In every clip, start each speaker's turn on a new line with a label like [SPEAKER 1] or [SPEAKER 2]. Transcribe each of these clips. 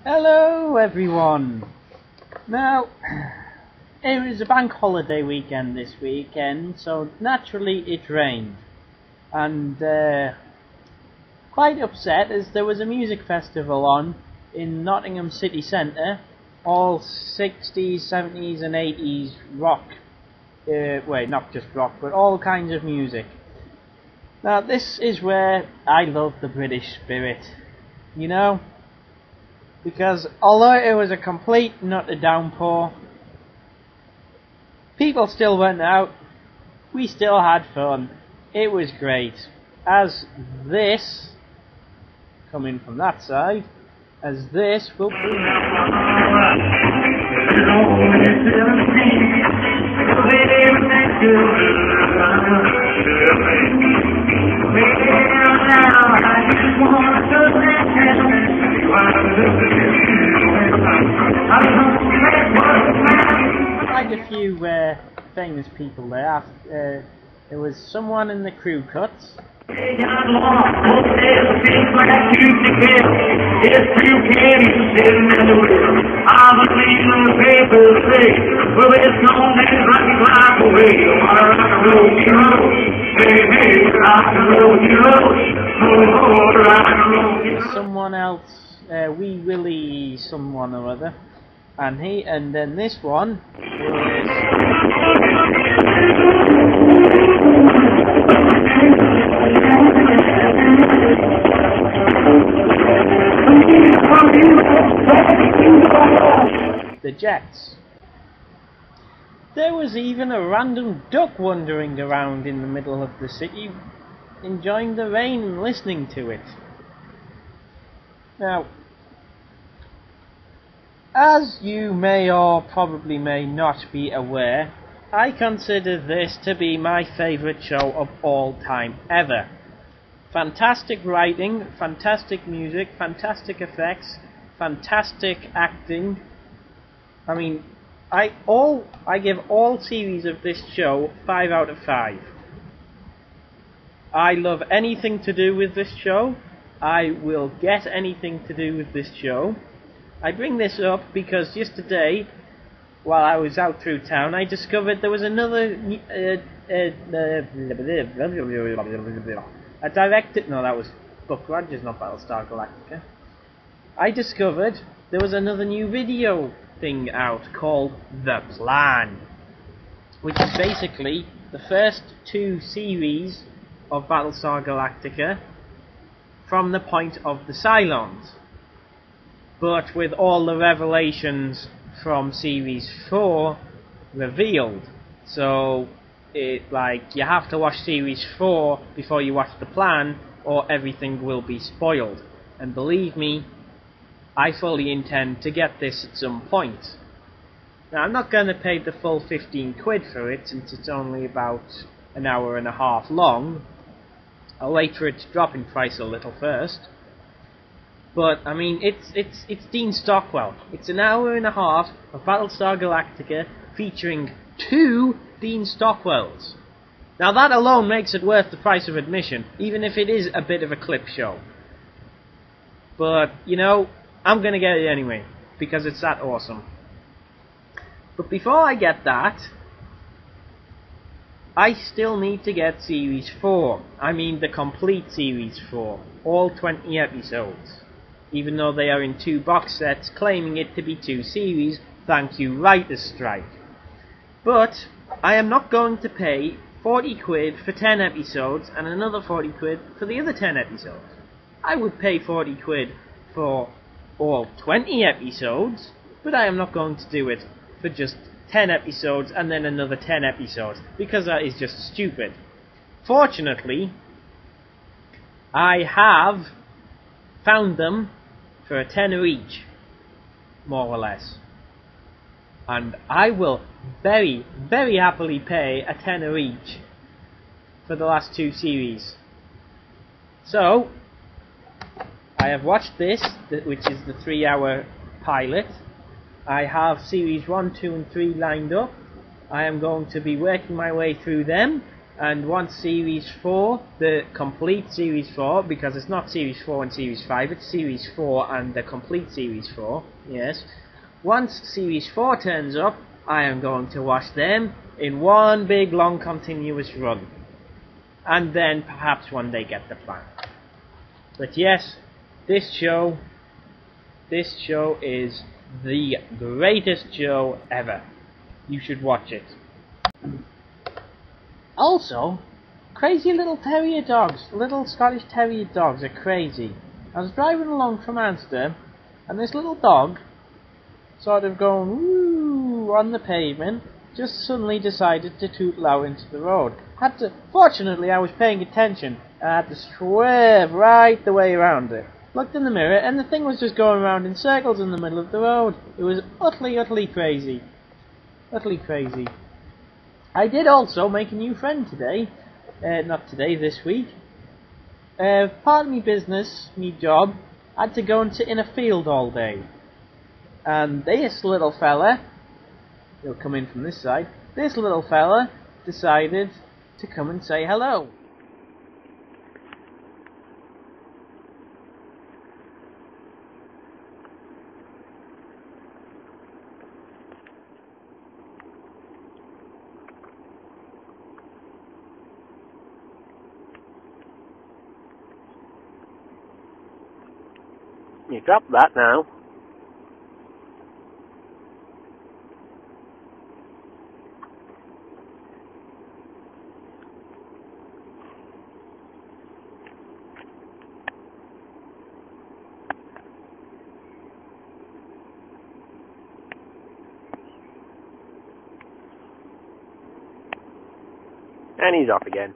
[SPEAKER 1] Hello everyone! Now, it was a bank holiday weekend this weekend, so naturally it rained. And quite upset as there was a music festival on in Nottingham city centre, all 60s, 70s and 80s rock. Wait, not just rock, but all kinds of music. Now this is where I love the British spirit, you know? Because although it was a complete and utter downpour, people still went out, we still had fun, it was great. As this, coming from that side, as this will be... Quite a few famous people there. There was someone in the Crew Cuts. Someone else, Wee Willie someone or other, and then this one the Jets. There was even a random duck wandering around in the middle of the city, enjoying the rain and listening to it. Now, as you may or probably may not be aware, I consider this to be my favourite show of all time ever. Fantastic writing, fantastic music, fantastic effects, fantastic acting. I mean, I give all series of this show 5 out of 5. I love anything to do with this show. I will get anything to do with this show. I bring this up because yesterday, while I was out through town, I discovered there was another that was Buck Rogers, not Battlestar Galactica. I discovered there was another new video thing out called The Plan, which is basically the first 2 series of Battlestar Galactica from the point of the Cylons, but with all the revelations from series 4 revealed. So you have to watch series 4 before you watch The Plan, or everything will be spoiled. And believe me, I fully intend to get this at some point. Now, I'm not going to pay the full 15 quid for it, since it's only about an hour and a half long. I'll wait for it to drop in price a little first. But, I mean, it's Dean Stockwell. It's an hour and a half of Battlestar Galactica featuring 2 Dean Stockwells. Now, that alone makes it worth the price of admission, even if it is a bit of a clip show. But, you know, I'm going to get it anyway, because it's that awesome. But before I get that, I still need to get Series 4. I mean the complete Series 4. All 20 episodes. Even though they are in 2 box sets, claiming it to be 2 series, thank you, Writer's Strike. But I am not going to pay 40 quid for 10 episodes and another 40 quid for the other 10 episodes. I would pay 40 quid for all 20 episodes, but I am not going to do it for just 10 episodes and then another 10 episodes, because that is just stupid. Fortunately, I have found them for a tenner each, more or less. And I will very, very happily pay a tenner each for the last 2 series. So, I have watched this, which is the 3-hour pilot. I have series 1, 2 and 3 lined up. I am going to be working my way through them, and once Series 4, the complete Series 4, because it's not Series 4 and Series 5, it's Series 4 and the complete Series 4, yes. Once Series 4 turns up, I am going to watch them in one big long continuous run. And then perhaps one day get the plan. But yes, this show is the greatest show ever. You should watch it. Also, crazy little terrier dogs, little Scottish terrier dogs are crazy. I was driving along from Amsterdam, and this little dog, sort of going woo on the pavement, just suddenly decided to tootle out into the road. Fortunately, I was paying attention, and I had to swerve right the way around it. Looked in the mirror, and the thing was just going around in circles in the middle of the road. It was utterly crazy. Utterly crazy. I did also make a new friend today. Not today, this week. Part of me business, me job, I had to go and sit in a field all day. And this little fella, he'll come in from this side, this little fella decided to come and say hello.
[SPEAKER 2] You drop that now. And he's off again.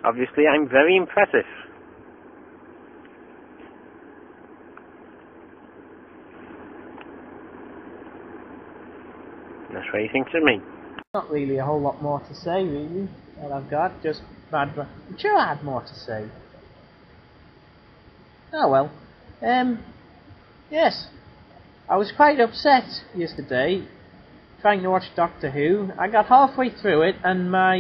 [SPEAKER 2] Obviously, I'm very impressive. That's what he thinks of me.
[SPEAKER 1] Not really a whole lot more to say, really, that I've got. Just bad. I'm sure I had more to say. Oh well. Yes. I was quite upset yesterday trying to watch Doctor Who. I got halfway through it and my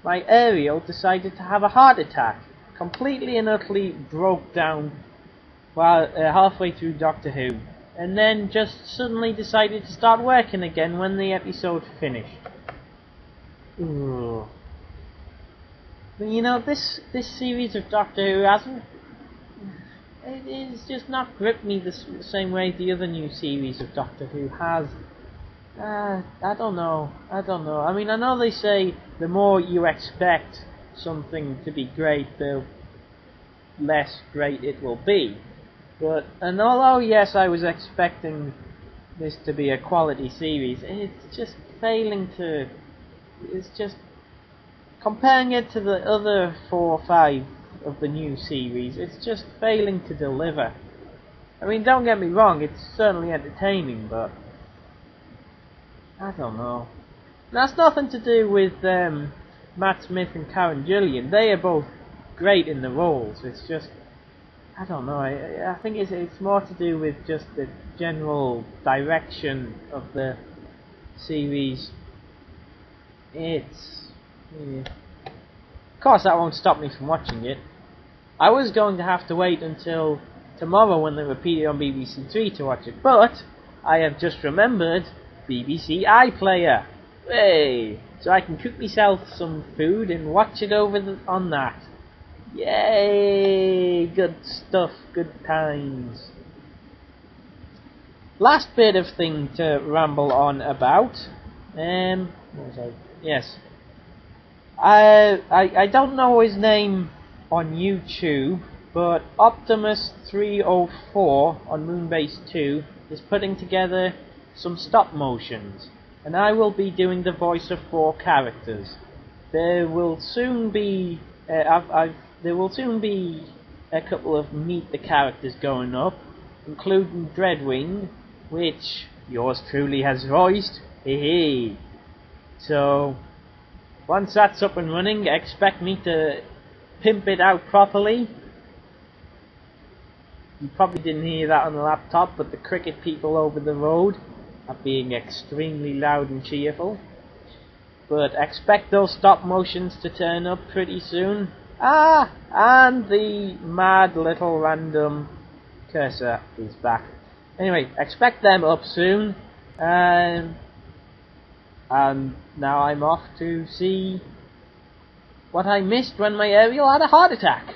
[SPEAKER 1] Ariel decided to have a heart attack. Completely and utterly broke down while halfway through Doctor Who. And then just suddenly decided to start working again when the episode finished. Ooh. But you know, this series of Doctor Who hasn't... It's just not gripped me the same way the other new series of Doctor Who has. I don't know. I mean, I know they say the more you expect something to be great, the less great it will be. And although, yes, I was expecting this to be a quality series, it's just failing to... It's just... Comparing it to the other 4 or 5 of the new series, it's just failing to deliver. I mean, don't get me wrong, it's certainly entertaining, but... I don't know. That's nothing to do with Matt Smith and Karen Gillan. They are both great in the roles. It's just... I don't know. I think it's more to do with just the general direction of the series. It's... Yeah. Of course, that won't stop me from watching it. I was going to have to wait until tomorrow when they repeat it on BBC 3 to watch it, but I have just remembered BBC iPlayer. Hey! So I can cook myself some food and watch it over on that. Yay! Good stuff, good times. Last bit of thing to ramble on about. What was I? Yes. I don't know his name on YouTube, but Optimus304 on Moonbase 2 is putting together some stop motions, and I will be doing the voice of 4 characters. There will soon be a couple of Meet the Characters going up, including Dreadwing, which yours truly has voiced. Hey. So once that's up and running, expect me to pimp it out properly. You probably didn't hear that on the laptop, but the cricket people over the road are being extremely loud and cheerful. But expect those stop motions to turn up pretty soon. Ah, and the mad little random cursor is back. Anyway, expect them up soon. And now I'm off to see what I missed when my aerial had a heart attack.